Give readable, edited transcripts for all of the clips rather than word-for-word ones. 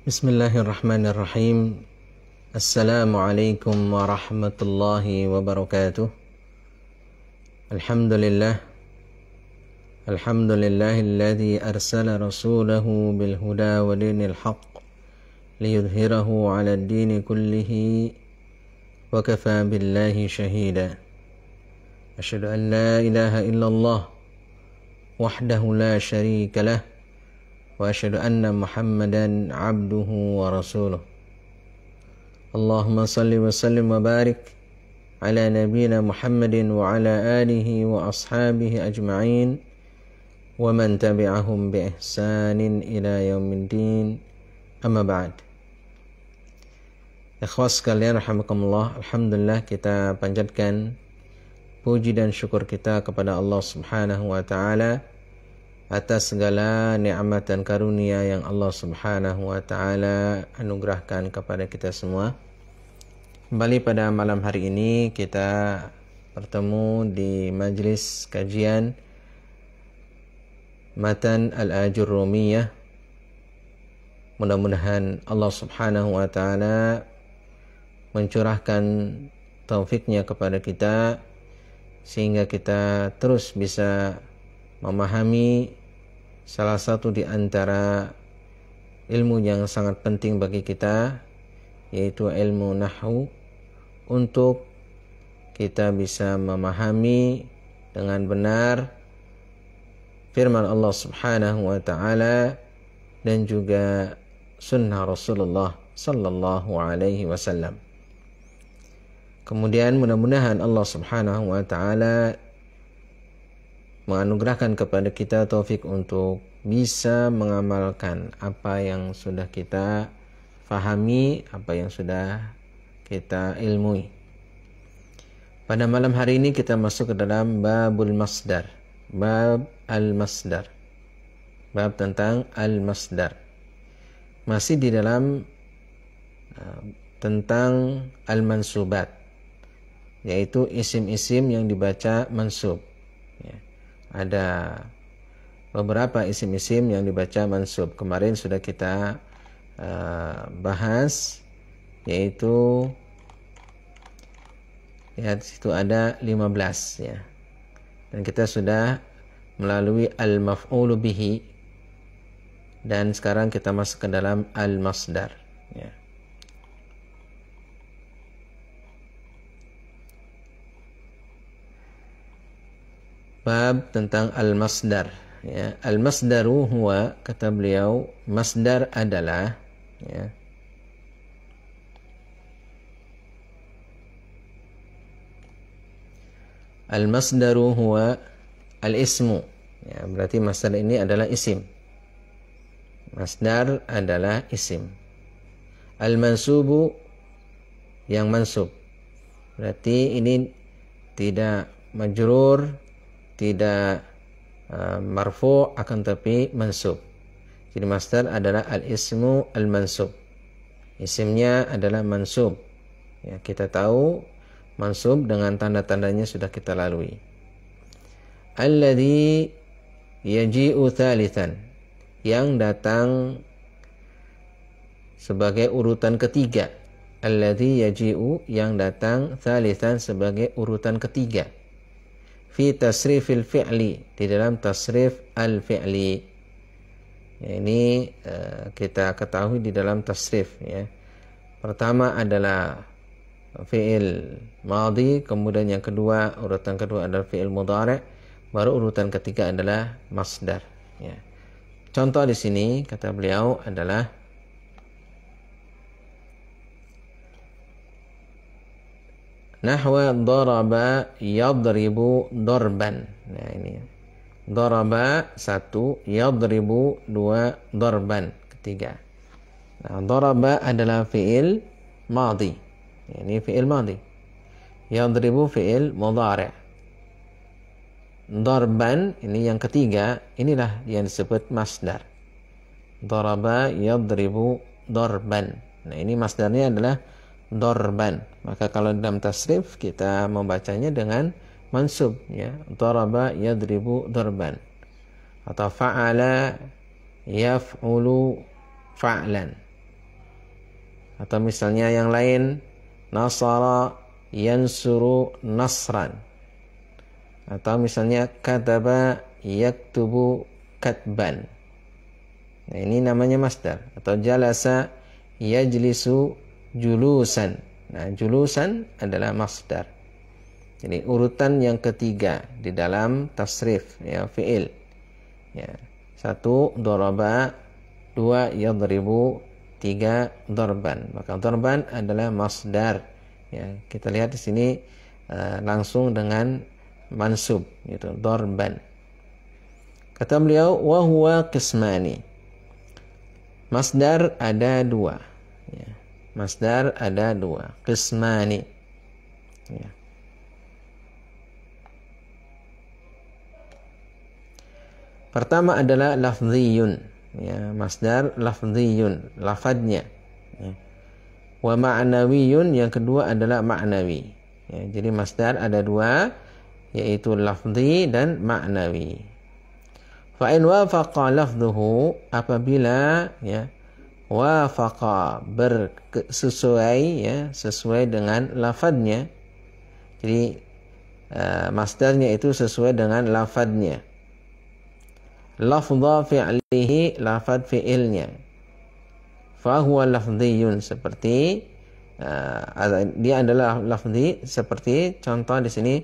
Bismillahirrahmanirrahim. Assalamualaikum warahmatullahi wabarakatuh. Alhamdulillah. Alhamdulillahilladzi arsala rasulahu bil huda wa dinil haqq liyudhhirahu 'ala ad-dini kullihi wa kafa billahi shahida. Asyhadu an la ilaha illallah wahdahu la syarika lah wa asyhadu anna Muhammadan abduhu wa rasuluh. Allahumma salli wa sallim wa barik ala nabiyyina Muhammadin wa ala alihi wa ashabihi ajma'in wa man tabi'ahum bi ihsanin ila yaumiddin. Amma ba'd. Ikhwas sekalian rahimakumullah, alhamdulillah kita panjatkan puji dan syukur kita kepada Allah Subhanahu wa taala atas segala nikmat dan karunia yang Allah Subhanahu wa taala anugerahkan kepada kita semua. Kembali pada malam hari ini kita bertemu di majlis kajian Matan Al-Ajurrumiyah. Mudah-mudahan Allah Subhanahu wa taala mencurahkan taufiknya kepada kita sehingga kita terus bisa memahami salah satu di antara ilmu yang sangat penting bagi kita, yaitu ilmu nahwu, untuk kita bisa memahami dengan benar firman Allah Subhanahu wa taala dan juga sunnah Rasulullah sallallahu alaihi wasallam. Kemudian mudah-mudahan Allah Subhanahu wa taala menganugerahkan kepada kita taufik untuk bisa mengamalkan apa yang sudah kita fahami, apa yang sudah kita ilmui. Pada malam hari ini kita masuk ke dalam babul masdar, bab al-masdar, bab tentang al-masdar. Masih di dalam tentang al-mansubat, yaitu isim-isim yang dibaca mansub. Ada beberapa isim-isim yang dibaca mansub. Kemarin sudah kita bahas, yaitu ya situ ada 15 ya. Dan kita sudah melalui al-maf'ulu bihi dan sekarang kita masuk ke dalam al-masdar ya. Bab tentang al-masdar ya. Al-masdaru huwa, kata beliau, masdar adalah ya, al-masdaru huwa al-ismu ya, berarti masdar ini adalah isim. Masdar adalah isim. Al-mansubu, yang mansub, berarti ini tidak majrur, tidak marfu', akan tapi mansub. Jadi masdar adalah al-ismu al-mansub. Isimnya adalah mansub. Ya, kita tahu mansub dengan tanda-tandanya sudah kita lalui. Alladhi yaji'u thalithan, yang datang sebagai urutan ketiga. Alladhi yaji'u, yang datang, thalithan, sebagai urutan ketiga. Fi tasrifil fi'li, di dalam tasrif al-fi'li ya, ini kita ketahui di dalam tasrif ya. Pertama adalah fi'il madhi, kemudian yang kedua, urutan kedua adalah fi'il mudhari', baru urutan ketiga adalah masdar ya. Contoh di sini kata beliau adalah nahwa daraba yadribu darban. Nah ini daraba satu, yadribu dua, darban ketiga. Nah daraba adalah fi'il madhi. Ini fi'il madhi. Yadribu fi'il mudhari'. Darban ini yang ketiga, inilah yang disebut masdar. Daraba yadribu darban. Nah ini masdarnya adalah darban. Maka kalau dalam tasrif kita membacanya dengan mansub ya. Daraba yadribu darban. Atau fa'ala yaf'ulu fa'lan. Atau misalnya yang lain, nasara yansuru nasran. Atau misalnya kataba yaktubu katban. Nah, ini namanya masdar. Atau jalasa yajlisu julusan. Nah, julusan adalah masdar. Jadi urutan yang ketiga di dalam tasrif ya fiil. Ya. 1 daraba, 2 yadribu, 3 darban. Maka darban adalah masdar. Ya, kita lihat di sini langsung dengan mansub gitu, darban. Kata beliau wa huwa qismani. Masdar ada 2. Ya. Masdar ada 2, qismani. Ya. Pertama adalah lafziyun, ya, masdar lafziyun, lafadznya. Ya. Wa ma'nawiyun, yang kedua adalah ma'nawi. Ya, jadi masdar ada 2, yaitu lafzi dan ma'nawi. Fa in wafaqa lafzuhu, apabila ya wafaqa bersesuai, ya, sesuai dengan lafadznya. Jadi masdarnya itu sesuai dengan lafadznya. Lafdha fi'lihi, lafad fi'ilnya. Fahuwa lafdhiyun, seperti dia adalah lafdhi, seperti contoh di sini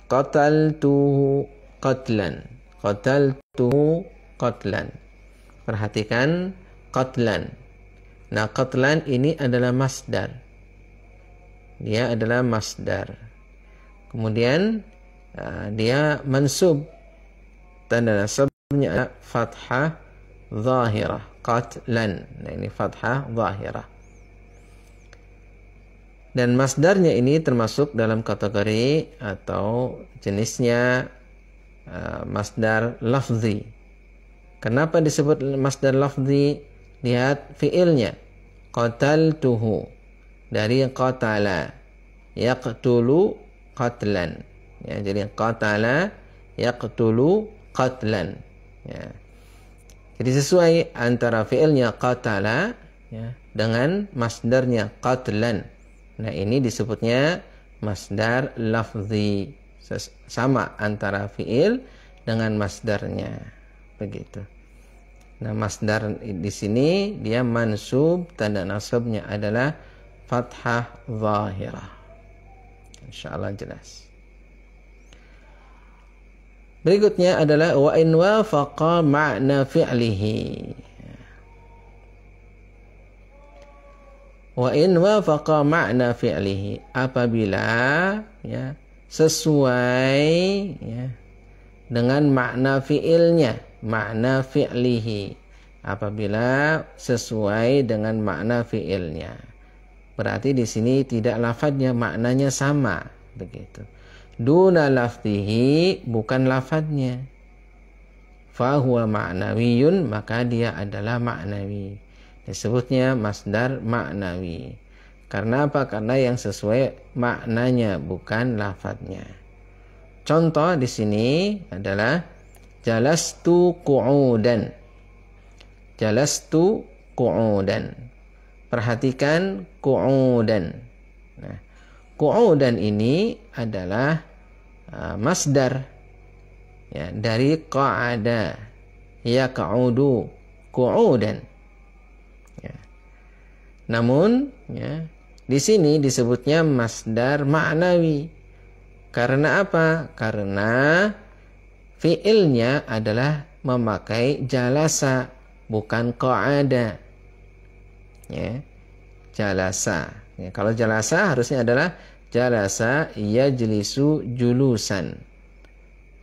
qataltuhu qatlan. Qataltuhu qatlan. Perhatikan qatlan. Nah, qatlan ini adalah masdar. Dia adalah masdar. Kemudian dia mansub, tanda nasabnya adalah fathah zahirah, qatlan. Nah, ini fathah zahirah. Dan masdarnya ini termasuk dalam kategori atau jenisnya masdar lafzi. Kenapa disebut masdar lafzi? Lihat fiilnya, qataltuhu, dari qatala, yaqtulu qatlan. Ya, jadi qatala yaqtulu qatlan. Ya. Jadi sesuai antara fiilnya qatala, ya, dengan masdarnya qatlan. Nah, ini disebutnya masdar lafzi. Sama antara fiil dengan masdarnya. Begitu. Nah, masdar di sini dia mansub, tanda nasabnya adalah fathah zahirah. Insyaallah jelas. Berikutnya adalah wa in wafaqa ma'na fi'lihi. Wa in wafaqa ma'na fi'lihi, apabila ya sesuai ya dengan makna fi'ilnya, makna fi'lihi. Apabila sesuai dengan makna fi'ilnya. Berarti di sini tidak lafadznya, maknanya sama, begitu. Duna lafzihi, bukan lafadznya. Fahuwa ma'nawiyun, maka dia adalah ma'nawi. Disebutnya masdar ma'nawi. Karena apa? Karena yang sesuai maknanya, bukan lafadznya. Contoh di sini adalah jalastu qu'udan. Jalastu qu'udan. Perhatikan qu'udan. Nah, qu'udan ini adalah masdar ya, dari qa'ada yaq'udu qu'udan. Ya. Namun ya, di sini disebutnya masdar ma'nawi. Karena apa? Karena fiilnya adalah memakai jalasa, bukan qa'ada. Ya. Jalasa. Ya, kalau jalasa harusnya adalah jalasa yajlisu julusan.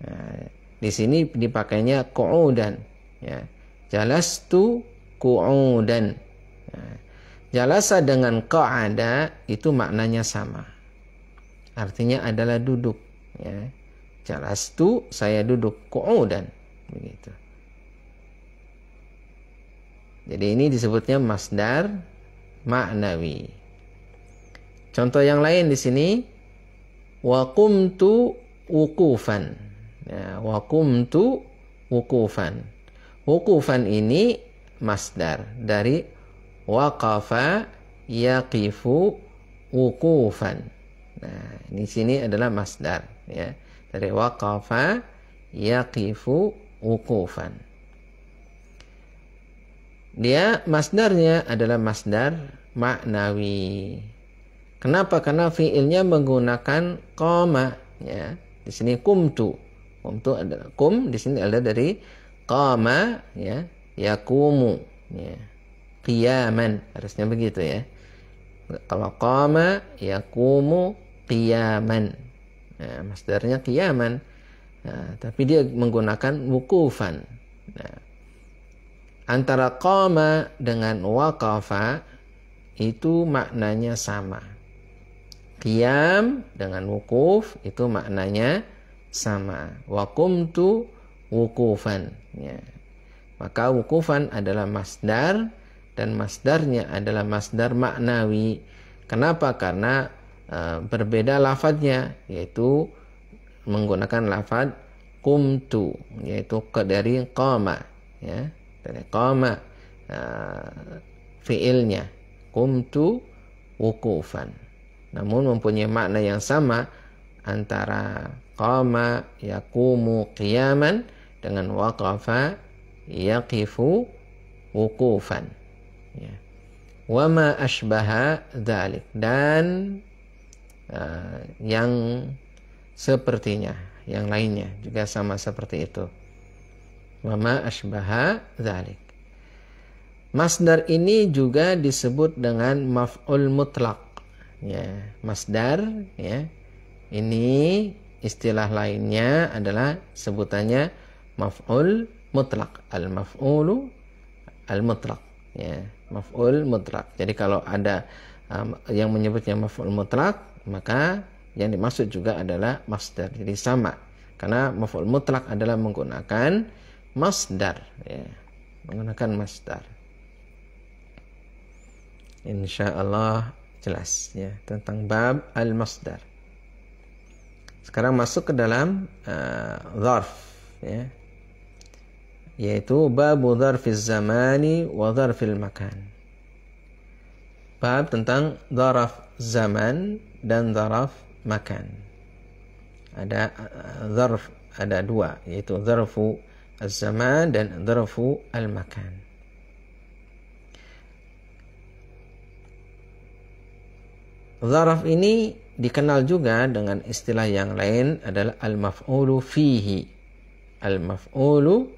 Nah, di sini dipakainya qu'udan. Ya. Jalastu qu'udan. Nah, jalasa dengan qa'ada itu maknanya sama. Artinya adalah duduk. Ya. Jalastu, saya duduk, qu'udan. Begitu. Jadi ini disebutnya masdar ma'nawi. Contoh yang lain di sini, wa qumtu wuqufan. Ya, wa qumtu wuqufan. Wuqufan ini masdar dari waqafa yaqifu wuqufan. Nah, di sini adalah masdar ya, dari waqafa yaqifu wuqufan. Dia masdarnya adalah masdar maknawi. Kenapa? Karena fiilnya menggunakan qama ya. Di sini kumtu. Kumtu adalah kum, di sini adalah dari qama ya, yakumu ya. Qiyaman, harusnya begitu ya. Kalau qama yakumu qiyaman. Nah, masdarnya qiyaman. Nah, tapi dia menggunakan wukufan. Nah, antara qama dengan waqafa itu maknanya sama. Qiyam dengan wukuf itu maknanya sama. Wa qumtu wukufan ya. Maka wukufan adalah masdar, dan masdarnya adalah masdar maknawi. Kenapa? Karena berbeda lafadznya, yaitu menggunakan lafadz qumtu, yaitu dari qama ya, dari qama fiilnya qumtu wukufan, namun mempunyai makna yang sama antara qama yaqumu qiyaman dengan waqafa yaqifu wukufan ya. Wa ma ashbaha dzalik, dan yang sepertinya, yang lainnya juga sama seperti itu. Wa ma ashbaha dzalik. Masdar ini juga disebut dengan maf'ul mutlaq ya. Masdar ya, ini istilah lainnya adalah sebutannya maf'ul mutlaq, al-maf'ulu al-mutlaq ya, maf'ul mutlaq. Jadi kalau ada yang menyebutnya maf'ul mutlaq, maka yang dimaksud juga adalah masdar. Jadi sama, karena maf'ul mutlaq adalah menggunakan masdar ya, menggunakan masdar. Insyaallah jelas ya tentang bab al-masdar. Sekarang masuk ke dalam dzarf ya, yaitu babu dzarfiz zamani wa dzarfil makan. Bab tentang dzaraf zaman dan dzaraf makan. Ada dzarf, ada dua, yaitu dzarfu az-zaman dan dzarfu al-makan. Dzaraf ini dikenal juga dengan istilah yang lain adalah al-maf'ulu fihi. Al-maf'ulu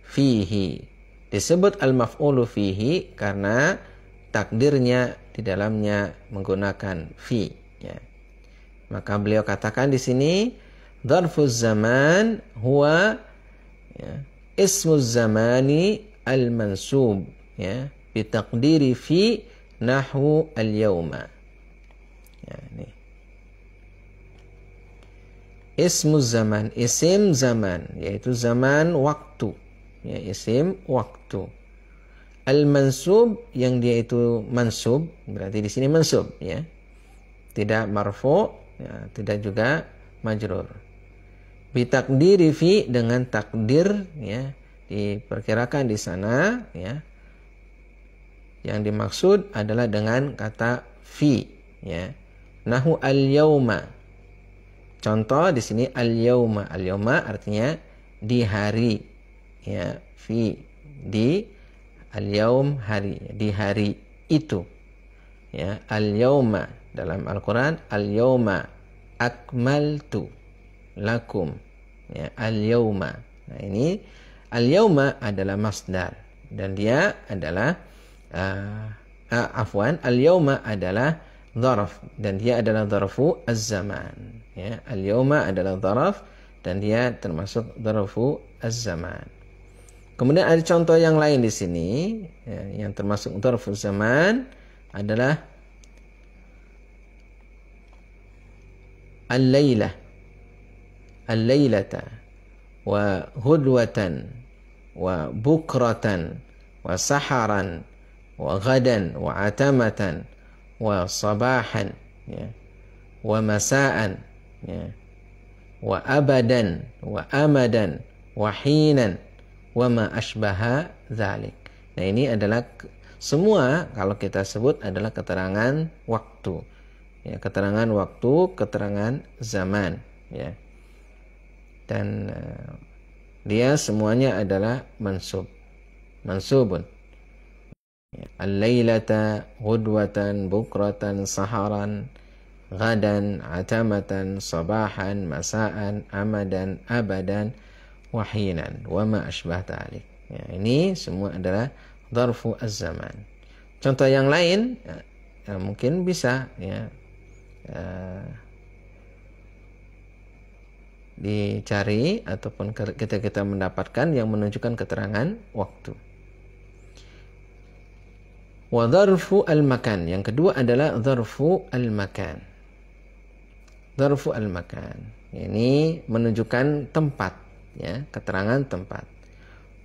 fihi. Disebut al-maf'ulu fihi karena takdirnya di dalamnya menggunakan fi ya. Maka beliau katakan di sini dzarfuz zaman huwa ya, ismuz zamani al-mansub ya, bi taqdiri fi nahwu al-yawma. Ya, ini. Ismuz zaman, isim zaman, yaitu zaman waktu. Ya, isim waktu. Al-mansub, yang dia itu mansub, berarti di sini mansub ya. Tidak marfu, ya, tidak juga majrur. Bitakdiri fi, dengan takdir ya, diperkirakan di sana ya. Yang dimaksud adalah dengan kata fi ya. Nahu al-yauma. Contoh di sini al-yauma. Al-yauma artinya di hari ya, fi di al-yaum hari, di hari itu ya. Al-yauma dalam Al-Qur'an al-yauma akmaltu lakum ya, al-yauma. Nah, ini al-yauma adalah masdar dan dia adalah al-yauma adalah dzarf dan dia adalah dzarfu az-zaman ya. Al-yauma adalah dzarf dan dia termasuk dzarfu az-zaman. Kemudian ada contoh yang lain di sini ya, yang termasuk dzarfu zaman adalah al-lailah, al-lailata wa hudwatan wa bukratan wa saharan wa ghadan wa atamatan wa sabahan ya, wa masaan ya, wa abadan wa amadan wa hinan wa ma ashbaha dzalik. Nah, ini adalah semua kalau kita sebut adalah keterangan waktu. Ya, keterangan waktu, keterangan zaman, ya. Dan dia semuanya adalah mansubun. Ya. Al-lailata, ghudwatan, bukratan, saharan, ghadan, atamatan, sabahan, masaan, amadan, abadan, wahinan, wa ma asbah ta'alik. Ya, ini semua adalah dzarfu az-zaman. Contoh yang lain mungkin bisa ya dicari ataupun kita mendapatkan yang menunjukkan keterangan waktu. Wa dzarfu al-makan. Yang kedua adalah dzarfu al-makan. Dzarfu al-makan. Ini menunjukkan tempat, ya, keterangan tempat.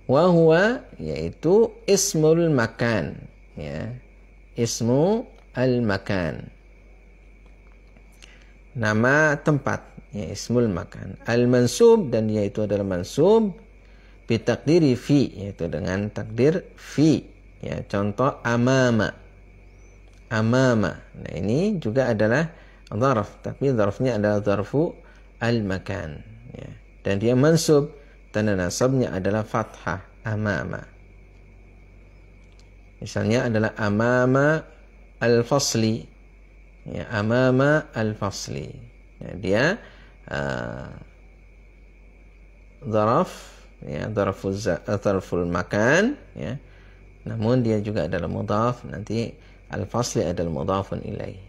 Wa huwa yaitu ismul makan, ya. Ismu al-makan. Nama tempat, ya, ismul makan. Al-mansub, dan yaitu adalah mansub bitakdiri fi, yaitu dengan takdir fi, ya. Contoh amama. Nah, ini juga adalah dzarf, tapi dzarfnya adalah dzarfu al-makan, ya. Dan dia mansub, tanda nasabnya adalah fathah, amama. Misalnya adalah amama al-fasli, ya, amama al-fasli. Ya, dia dzaraf, ya, dzarful makan, ya. Namun dia juga adalah mudhaf, nanti al-fasli adalah mudhafun ilaih.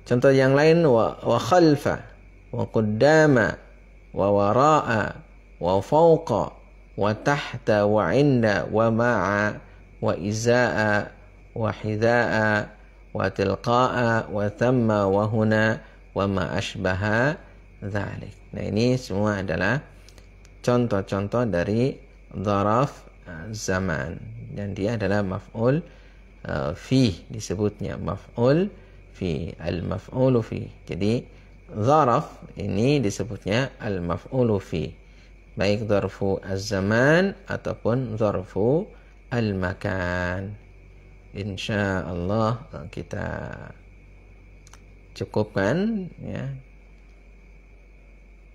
Contoh yang lain wa khalfa, wa qaddama, wa wara'a, wa fawqa, wa tahta, wa inda, wa ma'a, wa iza'a, wa hidha'a, wa tilqa'a, wa thamma, wa huna, wa ma ashbaha dzalik. Nah, ini semua adalah contoh-contoh dari dzaraf zaman, dan dia adalah maf'ul fi, disebutnya maf'ul fi, al-maf'ulu fi. Jadi dzaraf ini disebutnya al-maf'ulu fi, baik dzarfu az-zaman ataupun dzarfu al-makan. Insyaallah kita cukupkan, ya.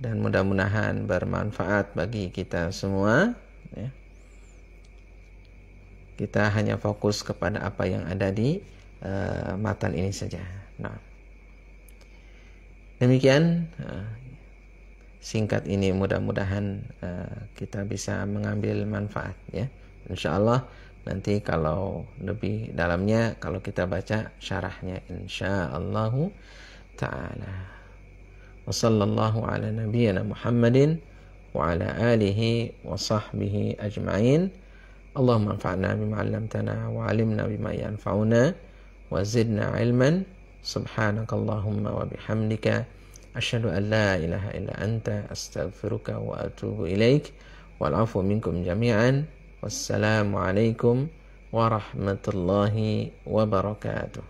Dan mudah-mudahan bermanfaat bagi kita semua, ya. Kita hanya fokus kepada apa yang ada di matan ini saja. Nah, demikian singkat ini, mudah-mudahan kita bisa mengambil manfaat, ya. Insyaallah nanti kalau lebih dalamnya kalau kita baca syarahnya insyaallah taala. Wa sallallahu ala nabiyyina Muhammadin wa ala alihi wa sahbihi ajma'in. Allahumma anfa'na bima 'allamtana wa 'allimna bima yanfa'una wa zidna 'ilman. Subhanakallahumma wa bihamdika asyhadu an la ilaha illa anta astaghfiruka wa atubu ilaik. Wal 'afwu minkum jami'an. Wassalamu alaikum warahmatullahi wabarakatuh.